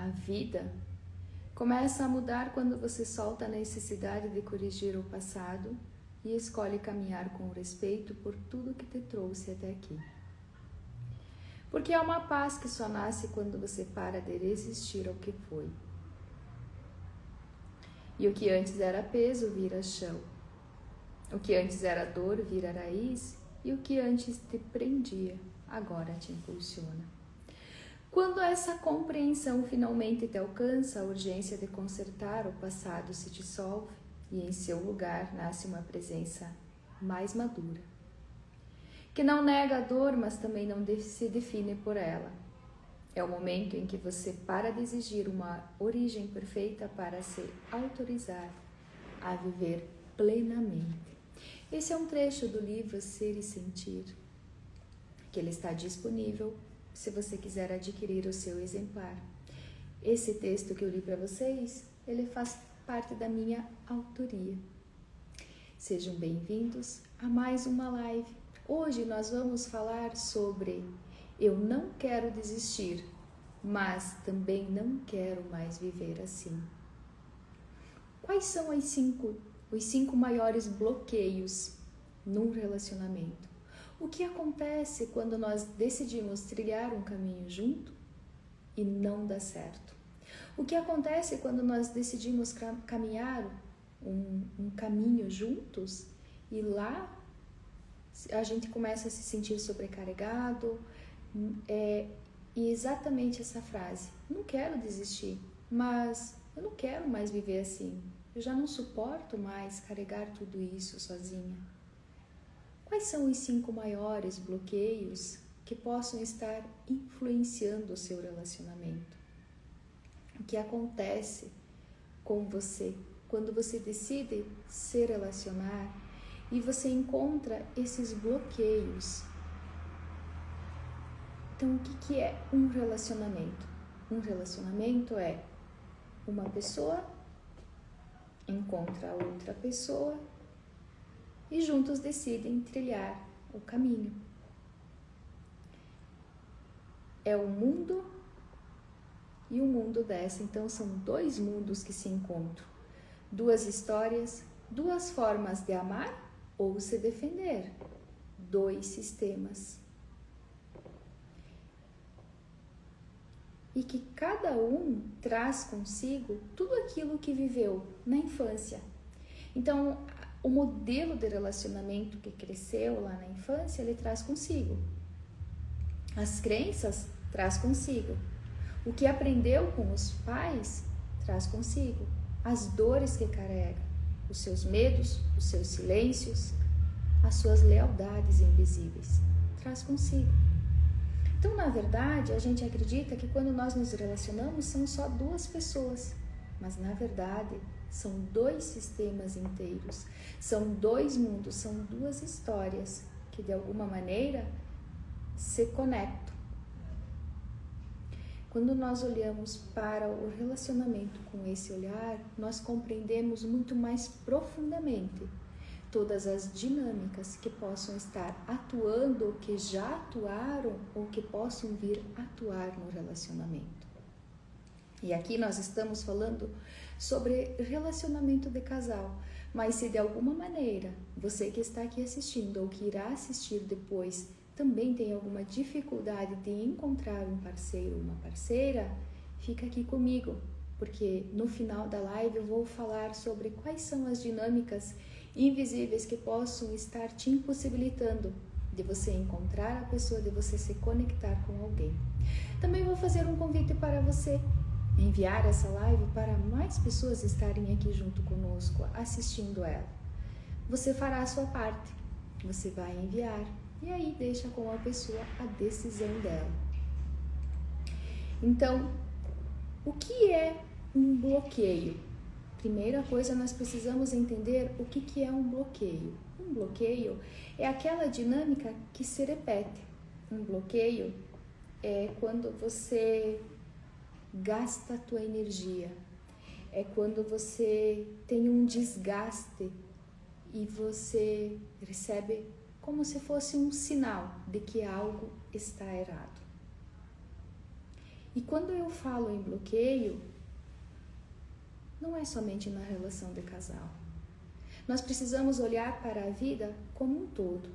A vida começa a mudar quando você solta a necessidade de corrigir o passado e escolhe caminhar com respeito por tudo que te trouxe até aqui. Porque é uma paz que só nasce quando você para de resistir ao que foi. E o que antes era peso vira chão. O que antes era dor vira raiz. E o que antes te prendia agora te impulsiona. Quando essa compreensão finalmente te alcança, a urgência de consertar o passado se dissolve e em seu lugar nasce uma presença mais madura, que não nega a dor, mas também não se define por ela. É o momento em que você para de exigir uma origem perfeita para se autorizar a viver plenamente. Esse é um trecho do livro Ser e Sentir, que ele está disponível se você quiser adquirir o seu exemplar. Esse texto que eu li para vocês, ele faz parte da minha autoria. Sejam bem-vindos a mais uma live. Hoje nós vamos falar sobre eu não quero desistir, mas também não quero mais viver assim. Quais são os cinco maiores bloqueios num relacionamento? O que acontece quando nós decidimos trilhar um caminho junto e não dá certo? O que acontece quando nós decidimos caminhar um caminho juntos e lá a gente começa a se sentir sobrecarregado? E exatamente essa frase, não quero desistir, mas eu não quero mais viver assim. Eu já não suporto mais carregar tudo isso sozinha. Quais são os 5 maiores bloqueios que possam estar influenciando o seu relacionamento? O que acontece com você quando você decide se relacionar e você encontra esses bloqueios? Então, o que é um relacionamento? Um relacionamento é uma pessoa encontra outra pessoa e juntos decidem trilhar o caminho. É um mundo e um mundo dessa. Então, são 2 mundos que se encontram. 2 histórias, 2 formas de amar ou se defender. 2 sistemas. E que cada um traz consigo tudo aquilo que viveu na infância. Então, o modelo de relacionamento que cresceu lá na infância, ele traz consigo. As crenças traz consigo. O que aprendeu com os pais traz consigo. As dores que carrega, os seus medos, os seus silêncios, as suas lealdades invisíveis, traz consigo. Então, na verdade, a gente acredita que quando nós nos relacionamos são só 2 pessoas, mas na verdade são 2 sistemas inteiros, são 2 mundos, são 2 histórias que de alguma maneira se conectam. Quando nós olhamos para o relacionamento com esse olhar, nós compreendemos muito mais profundamente todas as dinâmicas que possam estar atuando ou que já atuaram ou que possam vir atuar no relacionamento. E aqui nós estamos falando sobre relacionamento de casal, mas se de alguma maneira você que está aqui assistindo ou que irá assistir depois também tem alguma dificuldade de encontrar um parceiro ou uma parceira, fica aqui comigo, porque no final da live eu vou falar sobre quais são as dinâmicas invisíveis que possam estar te impossibilitando de você encontrar a pessoa, de você se conectar com alguém. Também vou fazer um convite para você enviar essa live para mais pessoas estarem aqui junto conosco, assistindo ela. Você fará a sua parte, você vai enviar e aí deixa com a pessoa a decisão dela. Então, o que é um bloqueio? Primeira coisa, nós precisamos entender o que é um bloqueio. Um bloqueio é aquela dinâmica que se repete. Um bloqueio é quando você gasta a tua energia. É quando você tem um desgaste e você recebe como se fosse um sinal de que algo está errado. E quando eu falo em bloqueio, não é somente na relação de casal. Nós precisamos olhar para a vida como um todo.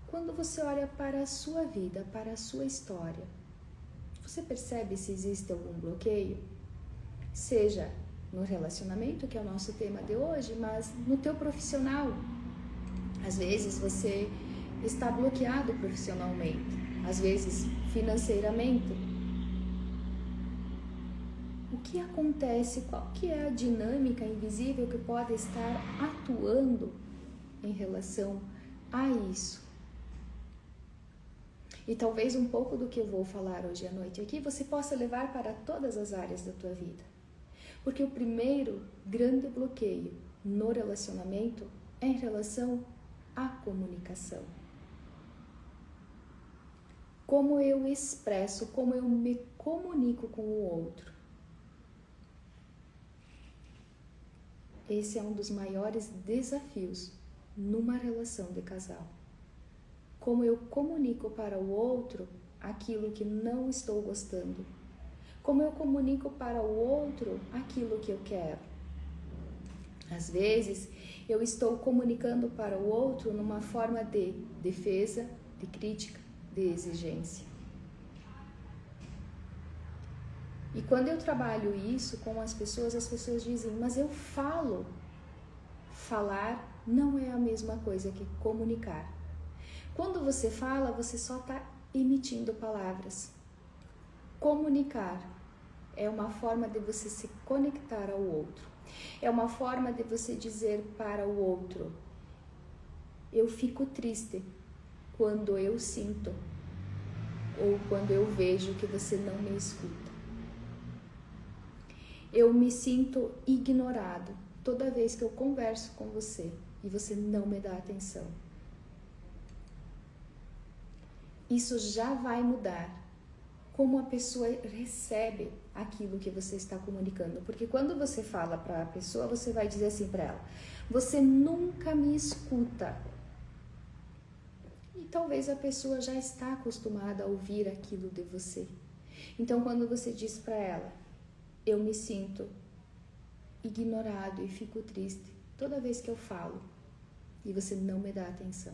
Quando você olha para a sua vida, para a sua história, você percebe se existe algum bloqueio? Seja no relacionamento, que é o nosso tema de hoje, mas no teu profissional. Às vezes você está bloqueado profissionalmente, às vezes financeiramente. O que acontece? Qual que é a dinâmica invisível que pode estar atuando em relação a isso? E talvez um pouco do que eu vou falar hoje à noite aqui você possa levar para todas as áreas da tua vida. Porque o primeiro grande bloqueio no relacionamento é em relação à comunicação. Como eu expresso, como eu me comunico com o outro. Esse é um dos maiores desafios numa relação de casal. Como eu comunico para o outro aquilo que não estou gostando. Como eu comunico para o outro aquilo que eu quero. Às vezes, eu estou comunicando para o outro numa forma de defesa, de crítica, de exigência. E quando eu trabalho isso com as pessoas dizem, mas eu falo. Falar não é a mesma coisa que comunicar. Quando você fala, você só está emitindo palavras. Comunicar é uma forma de você se conectar ao outro. É uma forma de você dizer para o outro, eu fico triste quando eu sinto ou quando eu vejo que você não me escuta. Eu me sinto ignorado toda vez que eu converso com você e você não me dá atenção. Isso já vai mudar como a pessoa recebe aquilo que você está comunicando. Porque quando você fala para a pessoa, você vai dizer assim para ela, você nunca me escuta. E talvez a pessoa já está acostumada a ouvir aquilo de você. Então, quando você diz para ela, eu me sinto ignorado e fico triste toda vez que eu falo e você não me dá atenção,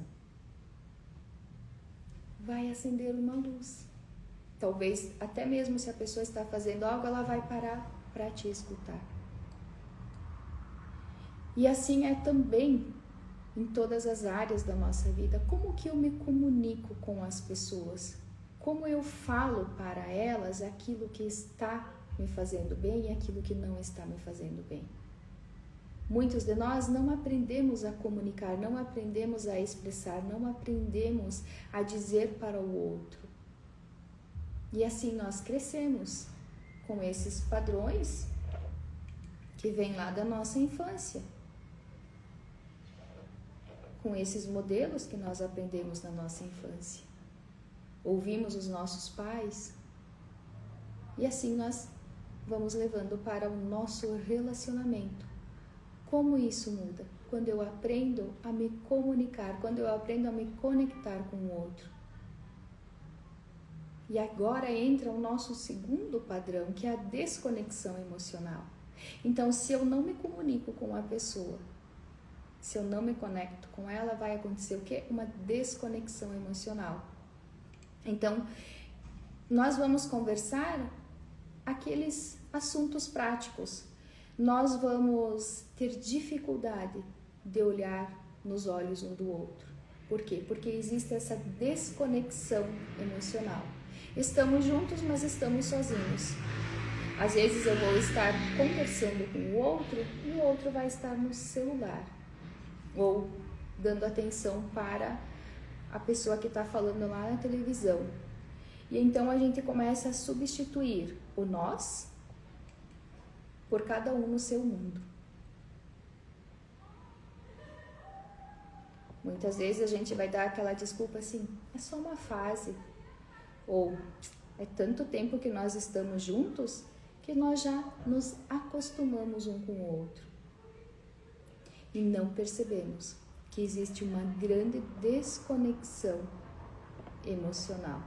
vai acender uma luz. Talvez até mesmo se a pessoa está fazendo algo, ela vai parar para te escutar. E assim é também em todas as áreas da nossa vida. Como que eu me comunico com as pessoas? Como eu falo para elas aquilo que está me fazendo bem e aquilo que não está me fazendo bem? Muitos de nós não aprendemos a comunicar, não aprendemos a expressar, não aprendemos a dizer para o outro. E assim nós crescemos com esses padrões que vêm lá da nossa infância. Com esses modelos que nós aprendemos na nossa infância. Ouvimos os nossos pais e assim nós vamos levando para o nosso relacionamento. Como isso muda? Quando eu aprendo a me comunicar, quando eu aprendo a me conectar com o outro. E agora entra o nosso segundo padrão, que é a desconexão emocional. Então, se eu não me comunico com a pessoa, se eu não me conecto com ela, vai acontecer o quê? Uma desconexão emocional. Então, nós vamos conversar aqueles assuntos práticos. Nós vamos ter dificuldade de olhar nos olhos um do outro. Por quê? Porque existe essa desconexão emocional. Estamos juntos, mas estamos sozinhos. Às vezes eu vou estar conversando com o outro e o outro vai estar no celular. Ou dando atenção para a pessoa que está falando lá na televisão. E então a gente começa a substituir o nós por cada um no seu mundo. Muitas vezes a gente vai dar aquela desculpa assim, é só uma fase. Ou é tanto tempo que nós estamos juntos que nós já nos acostumamos um com o outro. E não percebemos que existe uma grande desconexão emocional.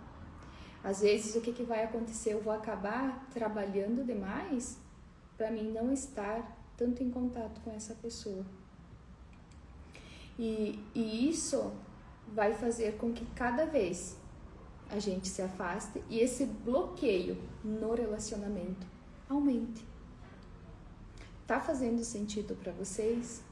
Às vezes, o que vai acontecer? Eu vou acabar trabalhando demais para mim não estar tanto em contato com essa pessoa. E isso vai fazer com que cada vez a gente se afaste e esse bloqueio no relacionamento aumente. Tá fazendo sentido para vocês?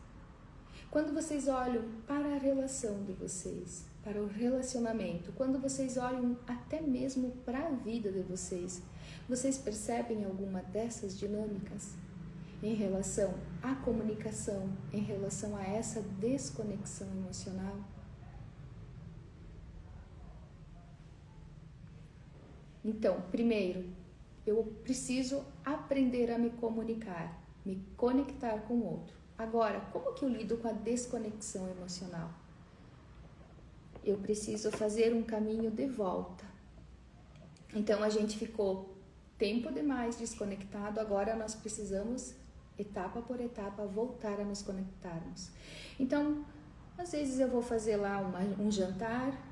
Quando vocês olham para a relação de vocês, para o relacionamento, quando vocês olham até mesmo para a vida de vocês, vocês percebem alguma dessas dinâmicas em relação à comunicação, em relação a essa desconexão emocional? Então, primeiro, eu preciso aprender a me comunicar, me conectar com o outro. Agora, como que eu lido com a desconexão emocional? Eu preciso fazer um caminho de volta. Então, a gente ficou tempo demais desconectado, agora nós precisamos, etapa por etapa, voltar a nos conectarmos. Então, às vezes eu vou fazer lá um jantar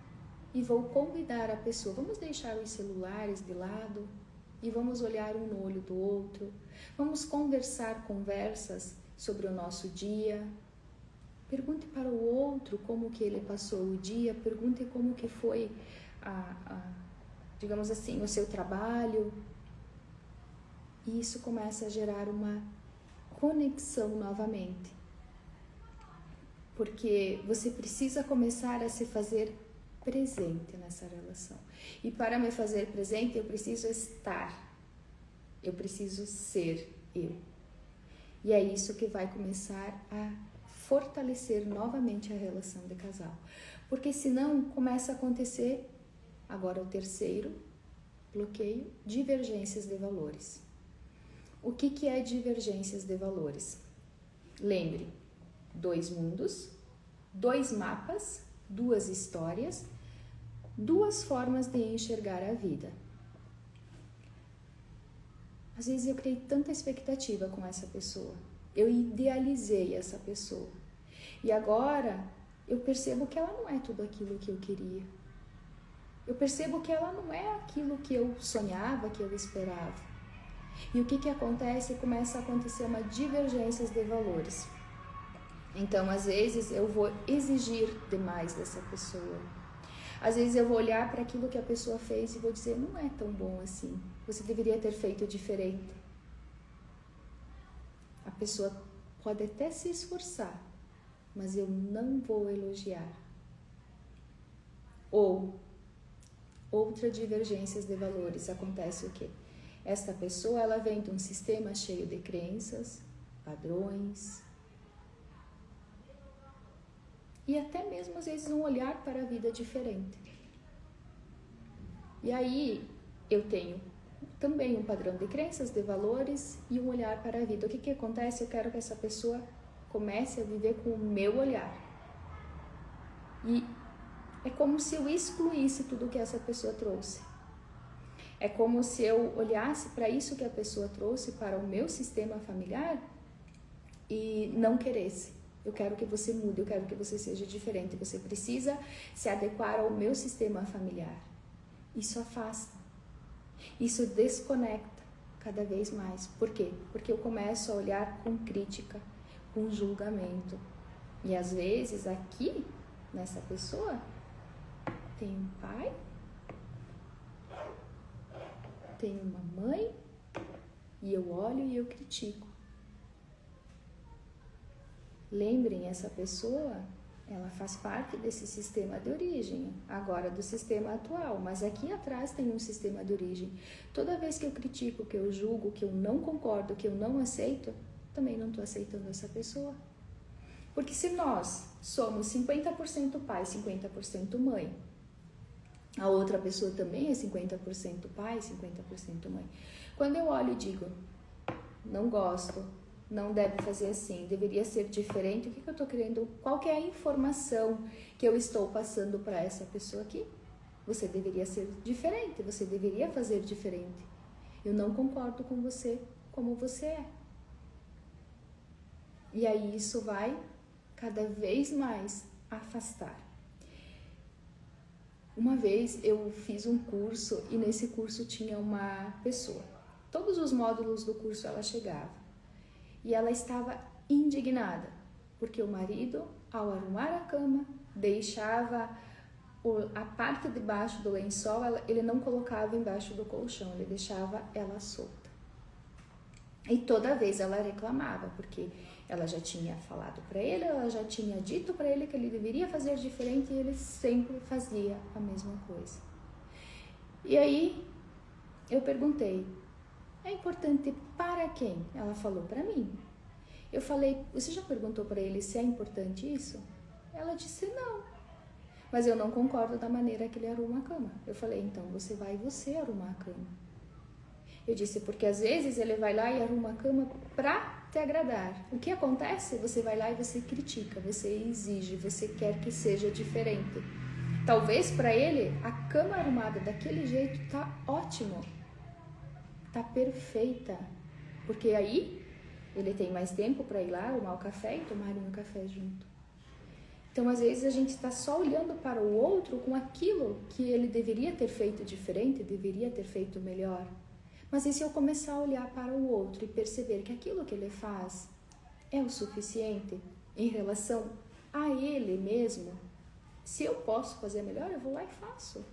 e vou convidar a pessoa, vamos deixar os celulares de lado e vamos olhar um no olho do outro, vamos conversar conversas sobre o nosso dia. Pergunte para o outro como que ele passou o dia, pergunte como que foi digamos assim, o seu trabalho. E isso começa a gerar uma conexão novamente. Porque você precisa começar a se fazer presente nessa relação. E para me fazer presente, eu preciso estar. Eu preciso ser eu. E é isso que vai começar a fortalecer novamente a relação de casal. Porque senão começa a acontecer, agora o terceiro bloqueio, divergências de valores. O que é divergências de valores? Lembre, 2 mundos, 2 mapas, 2 histórias, 2 formas de enxergar a vida. Às vezes eu criei tanta expectativa com essa pessoa, eu idealizei essa pessoa e agora eu percebo que ela não é tudo aquilo que eu queria. Eu percebo que ela não é aquilo que eu sonhava, que eu esperava. E o que acontece? Começa a acontecer uma divergência de valores. Então, às vezes, eu vou exigir demais dessa pessoa. Às vezes, eu vou olhar para aquilo que a pessoa fez e vou dizer, não é tão bom assim. Você deveria ter feito diferente. A pessoa pode até se esforçar, mas eu não vou elogiar. Ou, outra divergência de valores, acontece o quê? Esta pessoa, ela vem de um sistema cheio de crenças, padrões, e até mesmo, às vezes, um olhar para a vida diferente. E aí, eu tenho também um padrão de crenças, de valores e um olhar para a vida. O que acontece? Eu quero que essa pessoa comece a viver com o meu olhar. E é como se eu excluísse tudo que essa pessoa trouxe. É como se eu olhasse para isso que a pessoa trouxe, para o meu sistema familiar, e não queresse. Eu quero que você mude, eu quero que você seja diferente. Você precisa se adequar ao meu sistema familiar. Isso afasta. Isso desconecta cada vez mais. Por quê? Porque eu começo a olhar com crítica, com julgamento. E às vezes aqui, nessa pessoa, tem um pai, tem uma mãe, e eu olho e eu critico. Lembrem, essa pessoa, ela faz parte desse sistema de origem, agora do sistema atual, mas aqui atrás tem um sistema de origem. Toda vez que eu critico, que eu julgo, que eu não concordo, que eu não aceito, também não estou aceitando essa pessoa. Porque se nós somos 50% pai, 50% mãe, a outra pessoa também é 50% pai, 50% mãe. Quando eu olho e digo, não gosto, não deve fazer assim, deveria ser diferente, o que eu estou querendo? Qual que é a informação que eu estou passando para essa pessoa aqui? Você deveria ser diferente, você deveria fazer diferente. Eu não concordo com você como você é. E aí isso vai cada vez mais afastar. Uma vez eu fiz um curso e nesse curso tinha uma pessoa. Todos os módulos do curso ela chegava e ela estava indignada porque o marido, ao arrumar a cama, deixava a parte de baixo do lençol, ele não colocava embaixo do colchão, ele deixava ela solta. E toda vez ela reclamava, porque ela já tinha falado para ele, ela já tinha dito para ele que ele deveria fazer diferente e ele sempre fazia a mesma coisa. E aí eu perguntei, é importante para quem? Ela falou para mim. Eu falei, você já perguntou para ele se é importante isso? Ela disse não, mas eu não concordo da maneira que ele arruma a cama. Eu falei, então você arrumar a cama. Eu disse, porque às vezes ele vai lá e arruma a cama para te agradar. O que acontece? Você vai lá e você critica, você exige, você quer que seja diferente. Talvez para ele a cama arrumada daquele jeito tá ótimo, tá perfeita, porque aí ele tem mais tempo para ir lá arrumar o café e tomarem um café junto. Então, às vezes, a gente está só olhando para o outro com aquilo que ele deveria ter feito diferente, deveria ter feito melhor. Mas e se eu começar a olhar para o outro e perceber que aquilo que ele faz é o suficiente em relação a ele mesmo? Se eu posso fazer melhor, eu vou lá e faço.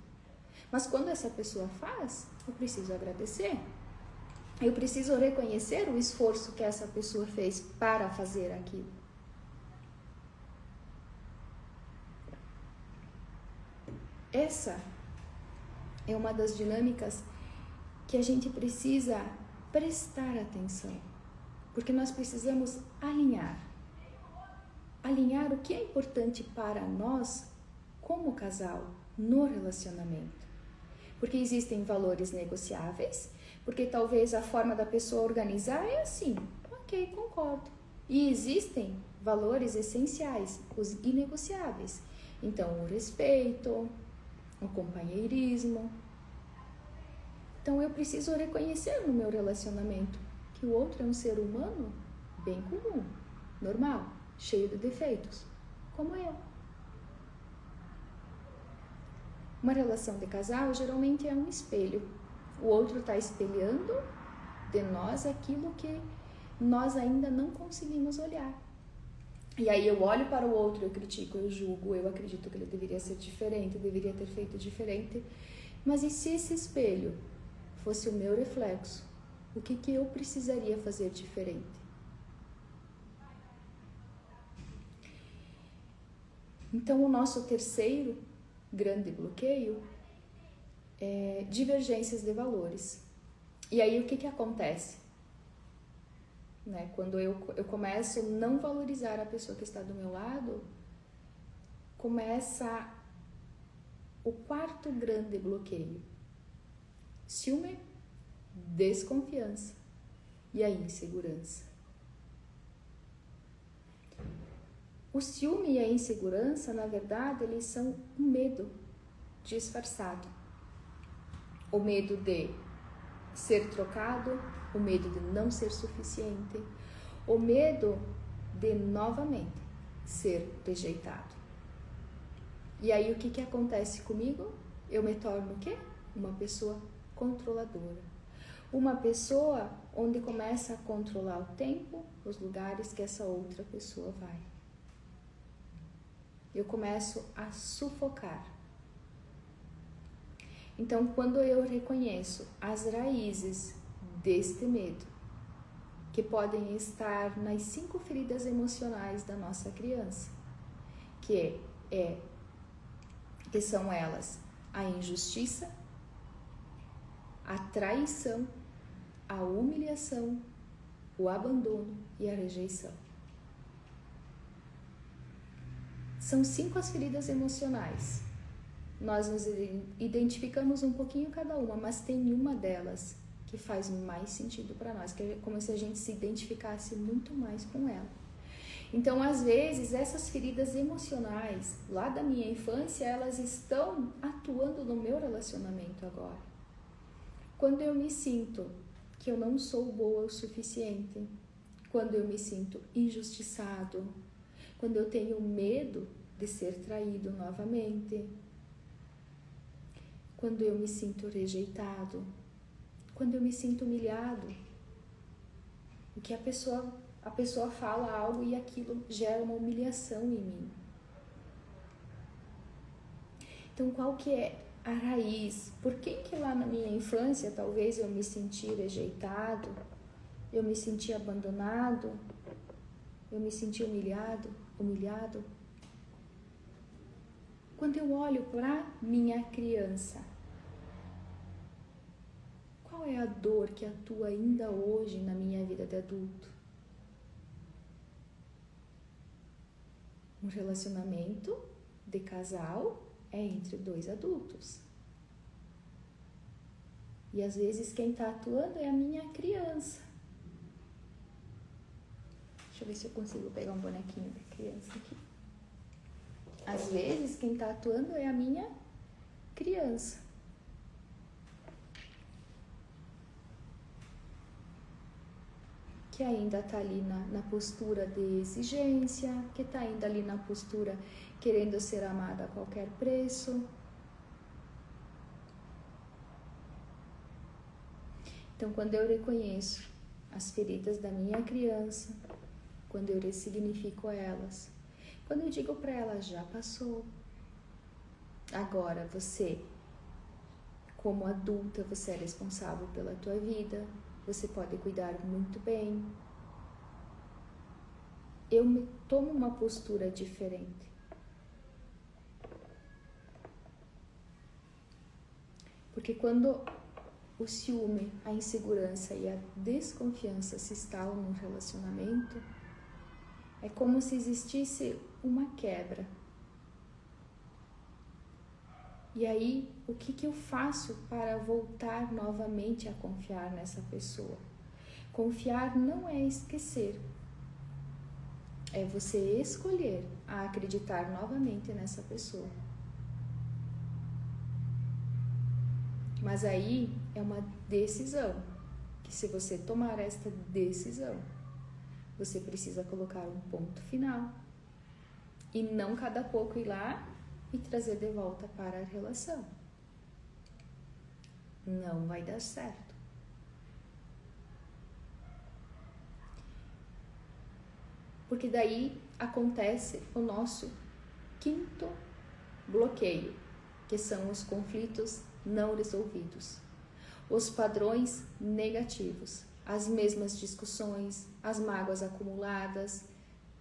Mas quando essa pessoa faz, eu preciso agradecer. Eu preciso reconhecer o esforço que essa pessoa fez para fazer aquilo. Essa é uma das dinâmicas que a gente precisa prestar atenção, porque nós precisamos alinhar o que é importante para nós como casal no relacionamento, porque existem valores negociáveis, porque talvez a forma da pessoa organizar é assim, ok, concordo, e existem valores essenciais, os inegociáveis, então o respeito, o companheirismo. Então eu preciso reconhecer no meu relacionamento que o outro é um ser humano bem comum, normal, cheio de defeitos, como eu. Uma relação de casal geralmente é um espelho. O outro está espelhando de nós aquilo que nós ainda não conseguimos olhar. E aí eu olho para o outro, eu critico, eu julgo, eu acredito que ele deveria ser diferente, deveria ter feito diferente. Mas e se esse espelho fosse o meu reflexo? O que eu precisaria fazer diferente? Então, o nosso terceiro grande bloqueio é divergências de valores. E aí, o que acontece? Né? Quando eu começo a não valorizar a pessoa que está do meu lado, começa o quarto grande bloqueio. Ciúme, desconfiança e a insegurança. O ciúme e a insegurança, na verdade, eles são um medo disfarçado. O medo de ser trocado, o medo de não ser suficiente, o medo de novamente ser rejeitado. E aí o que acontece comigo? Eu me torno o quê? Uma pessoa controladora. Uma pessoa onde começa a controlar o tempo, os lugares que essa outra pessoa vai. Eu começo a sufocar. Então, quando eu reconheço as raízes deste medo, que podem estar nas 5 feridas emocionais da nossa criança, que são elas a injustiça, a traição, a humilhação, o abandono e a rejeição. São 5 as feridas emocionais. Nós nos identificamos um pouquinho cada uma, mas tem uma delas que faz mais sentido para nós, que é como se a gente se identificasse muito mais com ela. Então, às vezes, essas feridas emocionais lá da minha infância, elas estão atuando no meu relacionamento agora. Quando eu me sinto que eu não sou boa o suficiente, quando eu me sinto injustiçado, quando eu tenho medo de ser traído novamente, quando eu me sinto rejeitado, quando eu me sinto humilhado, porque a pessoa fala algo e aquilo gera uma humilhação em mim. Então, qual que é a raiz? Por que lá na minha infância talvez eu me senti rejeitado, eu me senti abandonado, eu me senti humilhado? Quando eu olho para minha criança, qual é a dor que atua ainda hoje na minha vida de adulto? Um relacionamento de casal é entre dois adultos. E às vezes quem está atuando é a minha criança. Deixa eu ver se eu consigo pegar um bonequinho da criança aqui. Às vezes quem está atuando é a minha criança. Que ainda está ali na postura de exigência, que está ainda ali na postura querendo ser amada a qualquer preço. Então, quando eu reconheço as feridas da minha criança, quando eu ressignifico elas, quando eu digo para ela, já passou, agora você, como adulta, você é responsável pela tua vida, você pode cuidar muito bem. Eu me tomo uma postura diferente. Porque quando o ciúme, a insegurança e a desconfiança se instalam num relacionamento, é como se existisse uma quebra. E aí, o que eu faço para voltar novamente a confiar nessa pessoa? Confiar não é esquecer. É você escolher a acreditar novamente nessa pessoa. Mas aí é uma decisão, que se você tomar esta decisão, você precisa colocar um ponto final. E não cada pouco ir lá e trazer de volta para a relação. Não vai dar certo. Porque daí acontece o nosso quinto bloqueio, que são os conflitos não resolvidos, os padrões negativos, as mesmas discussões, as mágoas acumuladas.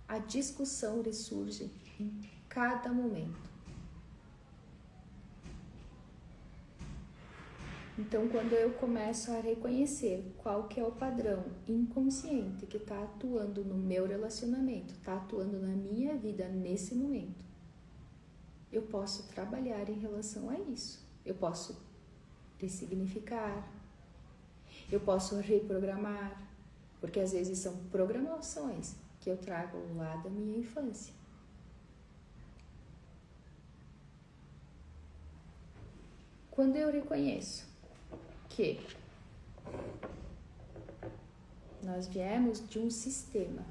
A discussão ressurge em cada momento. Então, quando eu começo a reconhecer qual que é o padrão inconsciente que está atuando no meu relacionamento, está atuando na minha vida nesse momento, eu posso trabalhar em relação a isso. Eu posso ressignificar, eu posso reprogramar, porque às vezes são programações que eu trago lá da minha infância. Quando eu reconheço que nós viemos de um sistema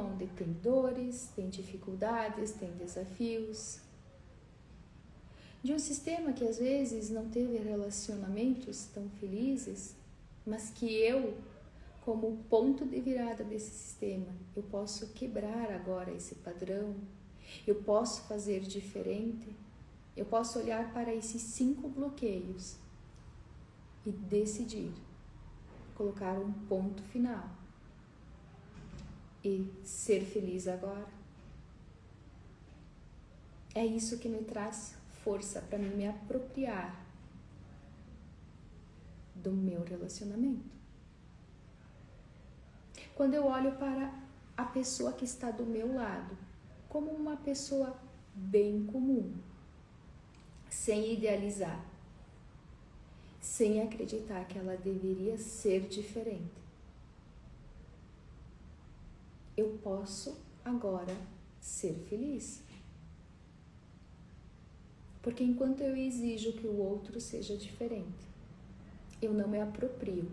onde tem dores, tem dificuldades, tem desafios, de um sistema que às vezes não teve relacionamentos tão felizes, mas que eu, como ponto de virada desse sistema, eu posso quebrar agora esse padrão, eu posso fazer diferente, eu posso olhar para esses 5 bloqueios e decidir colocar um ponto final e ser feliz agora. É isso que me traz força para me apropriar do meu relacionamento. Quando eu olho para a pessoa que está do meu lado como uma pessoa bem comum, sem idealizar, sem acreditar que ela deveria ser diferente, eu posso agora ser feliz. Porque enquanto eu exijo que o outro seja diferente, eu não me aproprio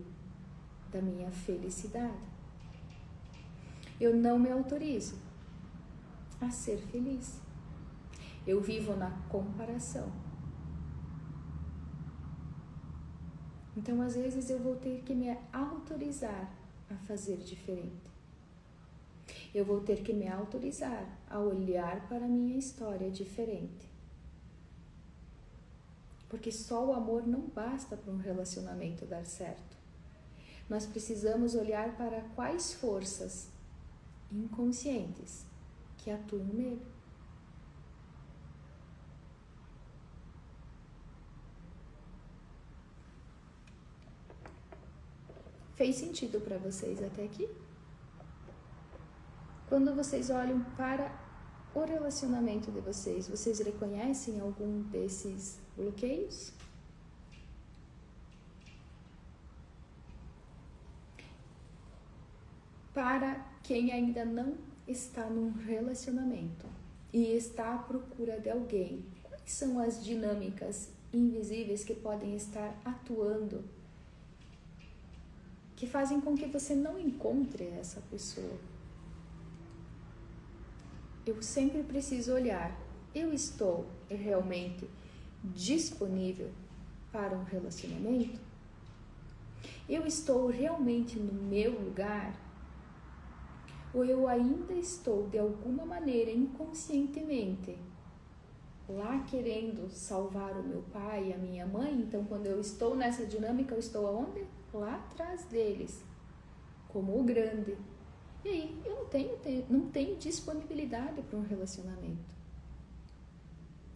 da minha felicidade. Eu não me autorizo a ser feliz. Eu vivo na comparação. Então, às vezes, eu vou ter que me autorizar a fazer diferente. Eu vou ter que me autorizar a olhar para a minha história diferente. Porque só o amor não basta para um relacionamento dar certo. Nós precisamos olhar para quais forças inconscientes que atuam nele. Fez sentido para vocês até aqui? Quando vocês olham para o relacionamento de vocês, vocês reconhecem algum desses bloqueios? Para quem ainda não está num relacionamento e está à procura de alguém, quais são as dinâmicas invisíveis que podem estar atuando, que fazem com que você não encontre essa pessoa? Eu sempre preciso olhar, eu estou realmente disponível para um relacionamento? Eu estou realmente no meu lugar? Ou eu ainda estou, de alguma maneira, inconscientemente, lá querendo salvar o meu pai e a minha mãe? Então, quando eu estou nessa dinâmica, eu estou aonde? Lá atrás deles, como o grande. E aí, eu não tenho disponibilidade para um relacionamento.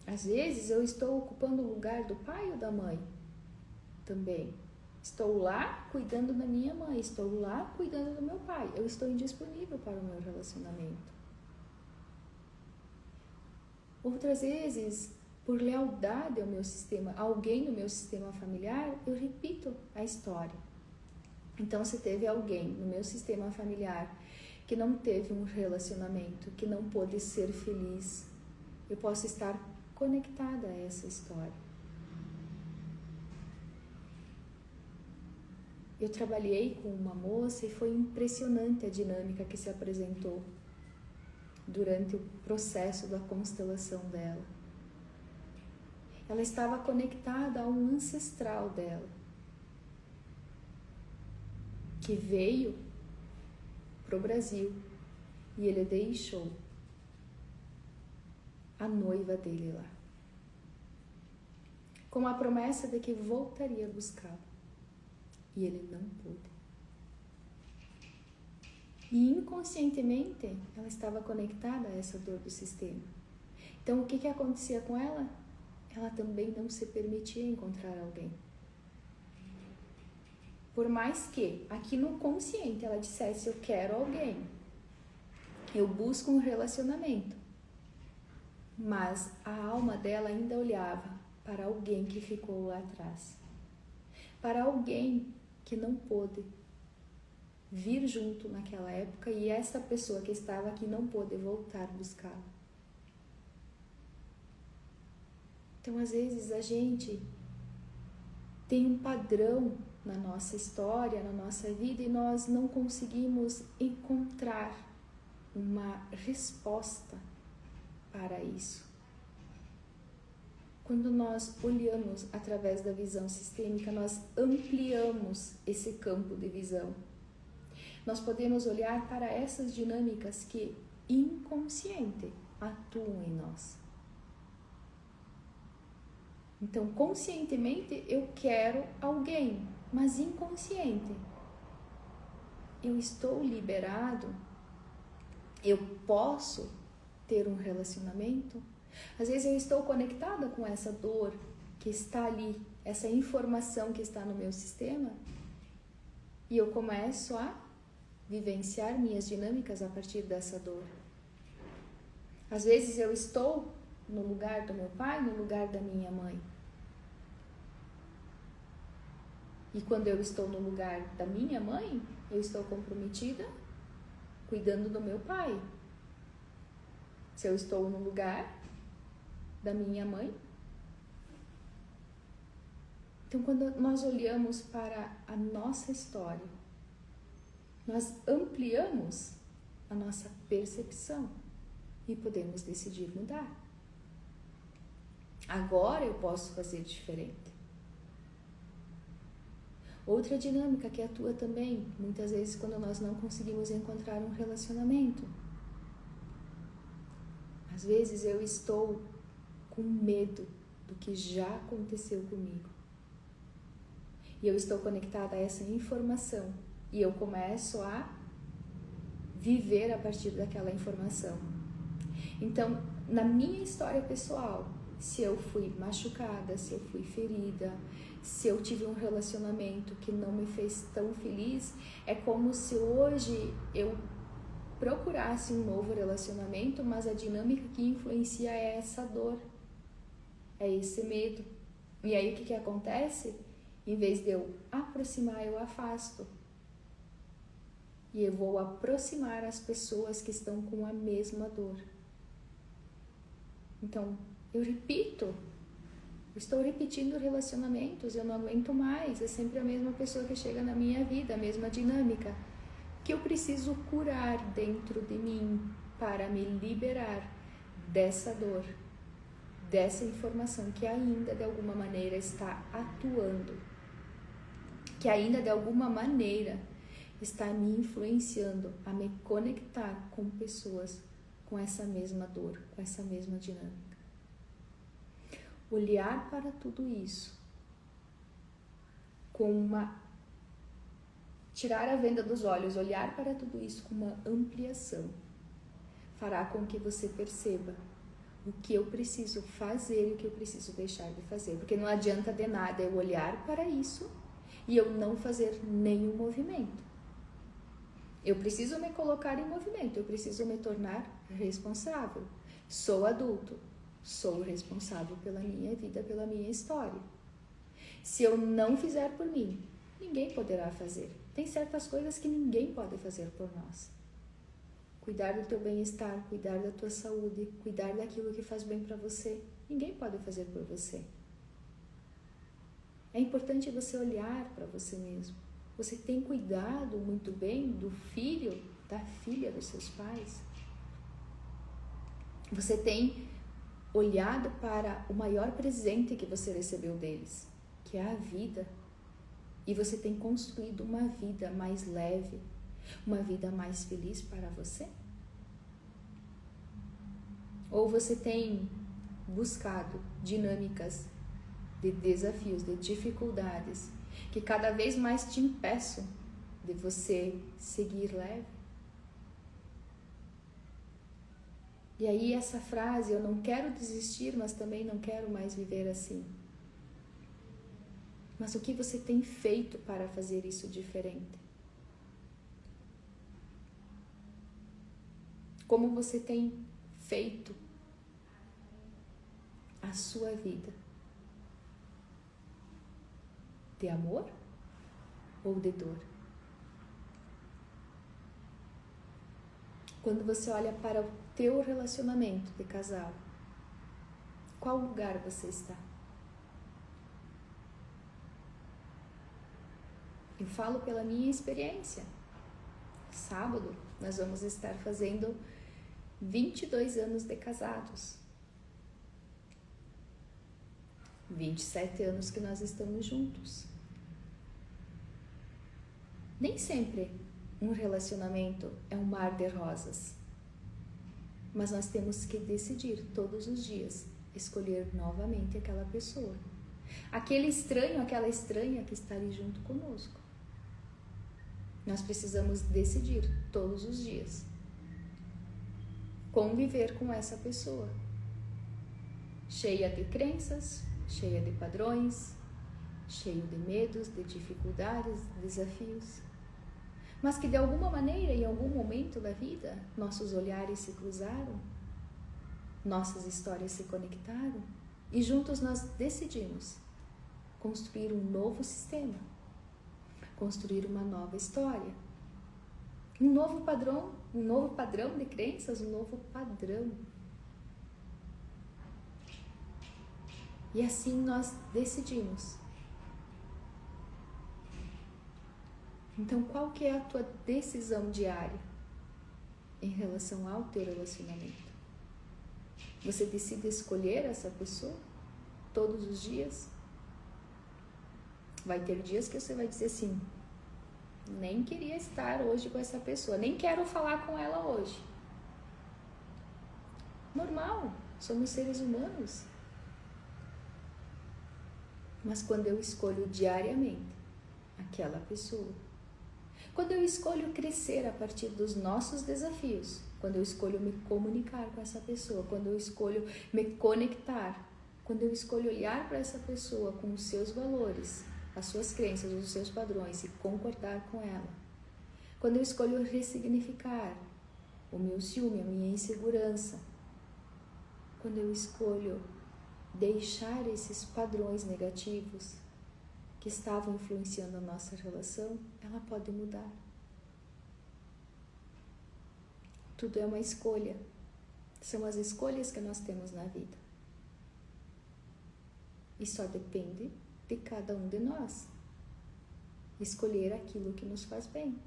Às vezes, eu estou ocupando o lugar do pai ou da mãe também. Estou lá cuidando da minha mãe, estou lá cuidando do meu pai. Eu estou indisponível para o meu relacionamento. Outras vezes, por lealdade ao meu sistema, a alguém no meu sistema familiar, eu repito a história. Então, se teve alguém no meu sistema familiar que não teve um relacionamento, que não pôde ser feliz, eu posso estar conectada a essa história. Eu trabalhei com uma moça e foi impressionante a dinâmica que se apresentou durante o processo da constelação dela. Ela estava conectada a um ancestral dela, que veio para o Brasil e ele deixou a noiva dele lá, com a promessa de que voltaria a buscá-lo. E ele não pôde. E inconscientemente ela estava conectada a essa dor do sistema. Então o que acontecia com ela? Ela também não se permitia encontrar alguém. Por mais que aqui no consciente ela dissesse: eu quero alguém, eu busco um relacionamento, mas a alma dela ainda olhava para alguém que ficou lá atrás, para alguém que não pôde vir junto naquela época, e essa pessoa que estava aqui não pôde voltar buscá-la. Então, às vezes, a gente tem um padrão na nossa história, na nossa vida, e nós não conseguimos encontrar uma resposta para isso. Quando nós olhamos através da visão sistêmica, nós ampliamos esse campo de visão. Nós podemos olhar para essas dinâmicas que inconsciente atuam em nós. Então, conscientemente, eu quero alguém, mas inconsciente, eu estou liberado? Eu posso ter um relacionamento? Às vezes eu estou conectada com essa dor que está ali, essa informação que está no meu sistema, e eu começo a vivenciar minhas dinâmicas a partir dessa dor. Às vezes eu estou no lugar do meu pai, no lugar da minha mãe. E quando eu estou no lugar da minha mãe, eu estou comprometida cuidando do meu pai. Se eu estou no lugar da minha mãe. Então, quando nós olhamos para a nossa história, nós ampliamos a nossa percepção e podemos decidir mudar. Agora eu posso fazer diferente. Outra dinâmica que atua também, muitas vezes, quando nós não conseguimos encontrar um relacionamento. Às vezes eu estou com medo do que já aconteceu comigo. E eu estou conectada a essa informação. E eu começo a viver a partir daquela informação. Então, na minha história pessoal, se eu fui machucada, se eu fui ferida, se eu tive um relacionamento que não me fez tão feliz, é como se hoje eu procurasse um novo relacionamento, mas a dinâmica que influencia é essa dor, é esse medo. E aí o que acontece? Em vez de eu aproximar, eu afasto. E eu vou aproximar as pessoas que estão com a mesma dor. Então, eu estou repetindo relacionamentos, eu não aguento mais, é sempre a mesma pessoa que chega na minha vida, a mesma dinâmica. Que eu preciso curar dentro de mim para me liberar dessa dor, dessa informação que ainda de alguma maneira está atuando, que ainda de alguma maneira está me influenciando a me conectar com pessoas com essa mesma dor, com essa mesma dinâmica. Olhar para tudo isso tirar a venda dos olhos, olhar para tudo isso com uma ampliação, fará com que você perceba o que eu preciso fazer e o que eu preciso deixar de fazer. Porque não adianta de nada eu olhar para isso e eu não fazer nenhum movimento. Eu preciso me colocar em movimento, eu preciso me tornar responsável. Sou adulto, sou responsável pela minha vida, pela minha história. Se eu não fizer por mim, ninguém poderá fazer. Tem certas coisas que ninguém pode fazer por nós. Cuidar do teu bem-estar, cuidar da tua saúde, cuidar daquilo que faz bem para você, ninguém pode fazer por você. É importante você olhar para você mesmo. Você tem cuidado muito bem do filho, da filha dos seus pais? Você tem olhado para o maior presente que você recebeu deles, que é a vida? E você tem construído uma vida mais leve, uma vida mais feliz para você? Ou você tem buscado dinâmicas de desafios, de dificuldades, que cada vez mais te impeçam de você seguir leve? E aí essa frase, eu não quero desistir, mas também não quero mais viver assim. Mas o que você tem feito para fazer isso diferente? Como você tem feito a sua vida? De amor ou de dor? Quando você olha para o teu relacionamento de casal, qual lugar você está? Eu falo pela minha experiência. Sábado nós vamos estar fazendo 22 anos de casados. 27 anos que nós estamos juntos. Nem sempre um relacionamento é um mar de rosas. Mas nós temos que decidir todos os dias escolher novamente aquela pessoa. Aquele estranho, aquela estranha que está ali junto conosco. Nós precisamos decidir todos os dias conviver com essa pessoa, cheia de crenças, cheia de padrões, cheio de medos, de dificuldades, de desafios, mas que de alguma maneira, em algum momento da vida, nossos olhares se cruzaram, nossas histórias se conectaram e juntos nós decidimos construir um novo sistema, construir uma nova história, um novo padrão de crenças, um novo padrão. E assim nós decidimos. Então, qual que é a tua decisão diária em relação ao teu relacionamento? Você decide escolher essa pessoa todos os dias? Vai ter dias que você vai dizer assim, nem queria estar hoje com essa pessoa, nem quero falar com ela hoje. Normal, somos seres humanos. Mas quando eu escolho diariamente aquela pessoa, quando eu escolho crescer a partir dos nossos desafios, quando eu escolho me comunicar com essa pessoa, quando eu escolho me conectar, quando eu escolho olhar para essa pessoa com os seus valores, as suas crenças, os seus padrões e concordar com ela, quando eu escolho ressignificar o meu ciúme, a minha insegurança, quando eu escolho deixar esses padrões negativos que estavam influenciando a nossa relação, ela pode mudar. Tudo é uma escolha. São as escolhas que nós temos na vida. E só depende de cada um de nós escolher aquilo que nos faz bem.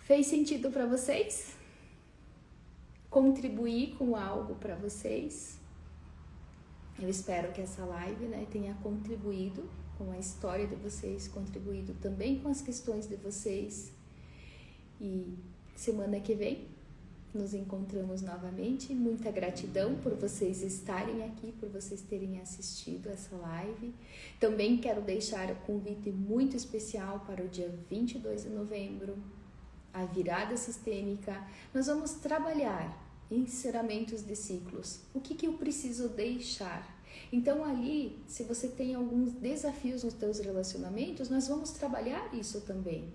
Fez sentido para vocês? Contribuir com algo para vocês? Eu espero que essa live, tenha contribuído com a história de vocês, contribuído também com as questões de vocês. E semana que vem nos encontramos novamente. Muita gratidão por vocês estarem aqui, por vocês terem assistido essa live. Também quero deixar um convite muito especial para o dia 22 de novembro, a virada sistêmica. Nós vamos trabalhar encerramentos de ciclos. O que eu preciso deixar? Então ali, se você tem alguns desafios nos teus relacionamentos, nós vamos trabalhar isso também.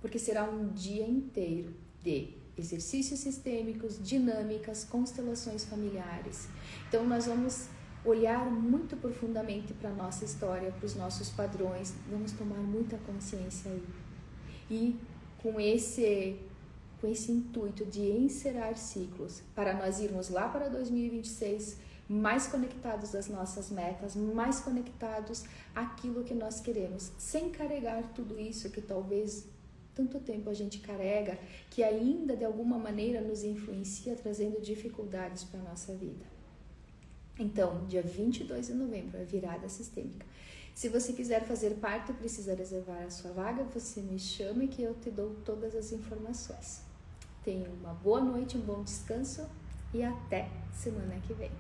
Porque será um dia inteiro de exercícios sistêmicos, dinâmicas, constelações familiares. Então nós vamos olhar muito profundamente para a nossa história, para os nossos padrões, vamos tomar muita consciência aí. E com esse intuito de encerrar ciclos, para nós irmos lá para 2026 mais conectados às nossas metas, mais conectados àquilo que nós queremos, sem carregar tudo isso que talvez tanto tempo a gente carrega, que ainda de alguma maneira nos influencia, trazendo dificuldades para a nossa vida. Então, dia 22 de novembro, é virada sistêmica. Se você quiser fazer parte, precisa reservar a sua vaga, você me chame que eu te dou todas as informações. Tenha uma boa noite, um bom descanso e até semana que vem.